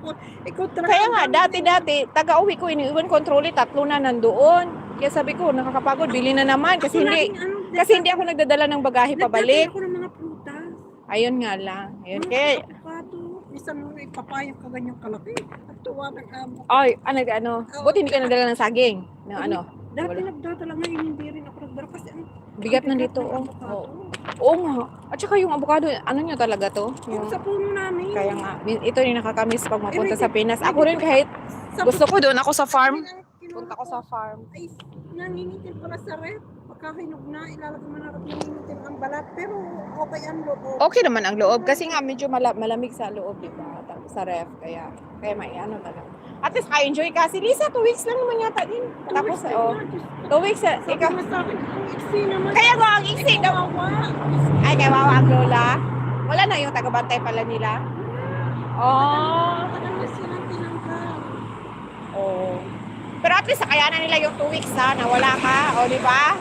ako. Ikaw talaga. Kaya nga, dati, taga-uwi ko, iniiwan ko ang trolley, 3 na nandoon. Kaya sabi ko, nakakapagod, bili na naman. Kasi hindi ako nagdadala ng bagahe pabalik. Nagdadala ako ng mga prutas. Ayun nga lang. Ayun, Mga kaya, avocado. Minsan mo ipapayang ka ganyang kalaki. At tuwa ng amo. ay, buti hindi ka nagdala ng saging. Ng ano. Dati Wala. nagdadala, ngayon hindi rin ako nagdala kasi Bigat na dito, ng oh. avocado. Oo nga. At saka yung avocado, ano nyo talaga to? Yung sa puno namin. Kaya nga, ito yung nakakamiss pag mapunta sa Pinas. Ako rin kahit gusto ko doon ako sa farm. Punta ko sa farm. Ay, nangingitin pala sa ref. Pagkahinog na, ilalagay mo na rin nangingitin ang balat. Pero okay ang loob. Okay naman ang loob kasi nga medyo malamig sa loob, di ba? Sa ref, kaya may ano talaga. At least ka-enjoy ka. Si Lisa, 2 weeks lang naman yata din. Tapos, 2 weeks, ikaw. Kaya ko ang iksi daw. Ay, kaya wawa ang lola. Wala na yung taga-bantay pala nila. Oh. Oh. Pero at least kakayanan nila yung 2 weeks ha, na wala ka. O, di ba?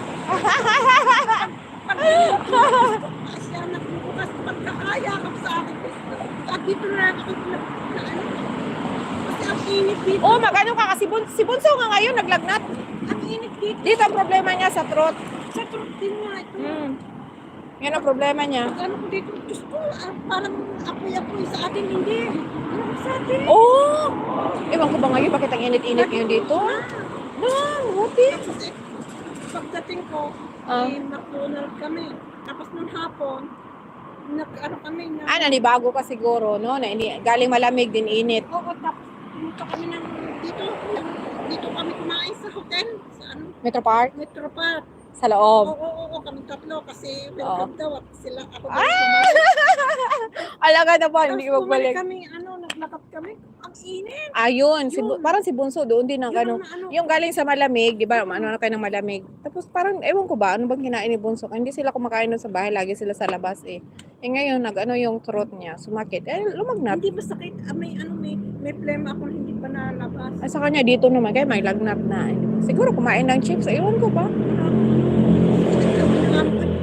Pagkakayakap sa akin. At dito na ako kasi ang init dito. Oh, magano ka kasi si Bunso nga ngayon naglagnat. Ang init dito. Dito ang problema niya sa throat. Sa throat din nga ito. Yan ang problema niya. Ano ko dito, Diyos ko, parang apoy-apoy sa atin, hindi. Ano sa atin? Oh! Ewan ko ba ngayon, bakit ang init-init ngayon dito? Buti. Pagdating ko, McDonald's kami. Tapos nung hapon, kami na... nanibago ka siguro, no? Na galing malamig din init. Oo, tapos pumunta kami dito kami kumain sa hotel. Sa ano? Metro Park? Metro Park. Sa loob? Oo, kami tatlo kasi welcome daw at sila ako daw Alaga na po, hindi ko magbalik. Kami, naglakad kami. Ang init. Ayun, parang si Bunso doon din ang yung galing sa malamig, di ba? Ano na tayo ng malamig. Tapos parang, ewan ko ba, ano bang kinain ni Bunso? Hindi sila kumakain doon sa bahay, lagi sila sa labas eh. Ngayon, yung throat niya, sumakit. Lumagnat. Hindi ba sakit? May plema ako hindi pa nalabas. Sa kanya dito naman, kaya may lagnat na. Siguro kumain ng chips, ewan ko ba?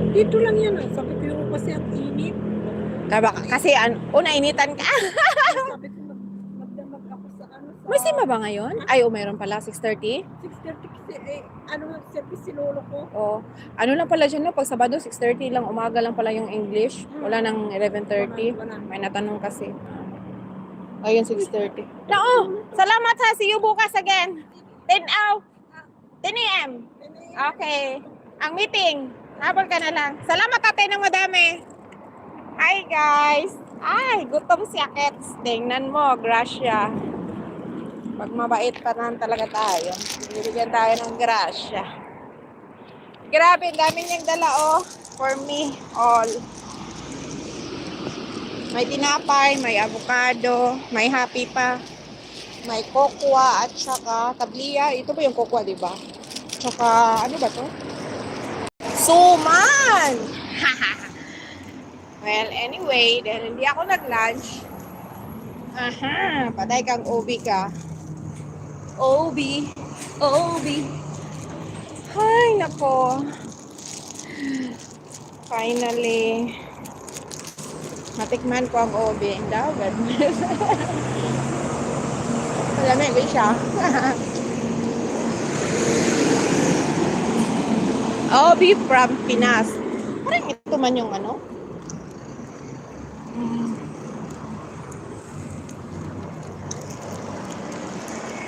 Dito lang yan. Sabi ko yung kasi ang init. Kasi, initan ka. Sabi ko magdamag ako sa May sima ba ngayon? Ay, mayroon pala, 6:30? 6:30 kasi, service si lolo ko. Ano lang pala dyan, no? Pag Sabado, 6:30 lang, umaga lang pala yung English. Wala nang 11:30. May natanong kasi. Ayun, 6:30. Salamat ha. See you bukas again. 10 a.m. Okay. Ang meeting. Habol ka na lang. Salamat ate ng madami. Hi guys. Ay, gutom si Akets. Tingnan mo, Gracia. Pag mabait pa naman talaga tayo. Bibigyan tayo ng Gracia. Grabe, dami niyang dala for me all. May tinapay, may avocado, may happy pa. May kokwa at saka tabliya. Ito ba yung kokwa, di ba? Saka, ano ba to? Suman! Well, anyway, dahil hindi ako nag-lunch, patay kang OB ka. OB. Ay, nako. Finally, matikman ko ang OB. Dawad. Malamig ba siya? OB from Pinas. Parang ito man yung ano.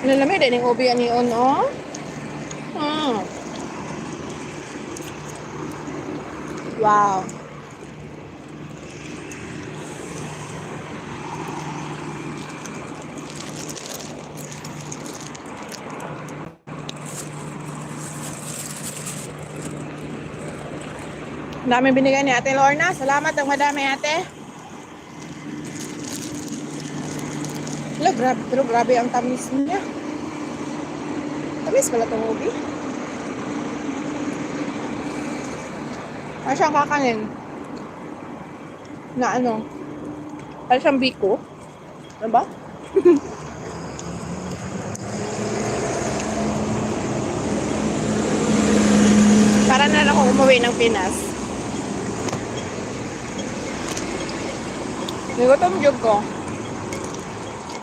Malamig din yung OB ani on. Wow. Dami binigay ni Ate Lorna. Salamat ang madami, ate. Pero grabe ang tamis niya. Tamis pala itong ubi. Ano siyang kakanin? Na ano? Ano siyang biko? Ano ba? Para na ako umuwi ng Pinas. Gutom jud ko.